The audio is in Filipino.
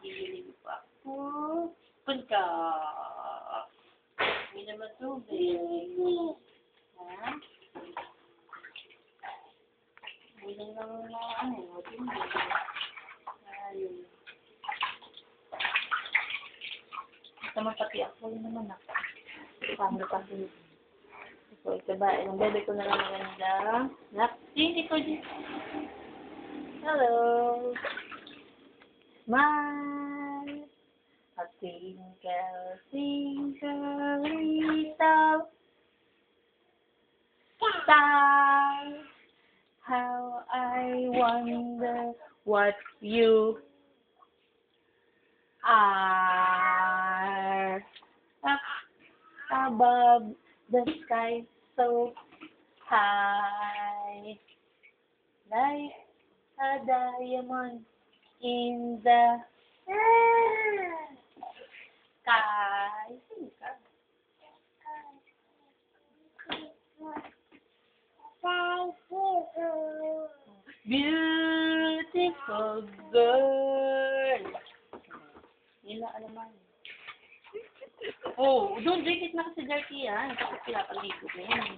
Nagigiliw pa ako. Punta. Hindi naman tubig. Ha? Hindi naman na tubig. Ayun. Naman pati ako yun naman ako. Paano pa din. So, ito ba? Yung bebe ko na lang maganda. Hindi ko dito. Hello. Smile. A twinkle, twinkle, little star. How I wonder what you are. Up above the sky so high, like a diamond in the sky. Sing ka. Beautiful girl. Nila alaman. Oh, don't drink it na kasi dirty yan. Kasi pinapaligo na yan.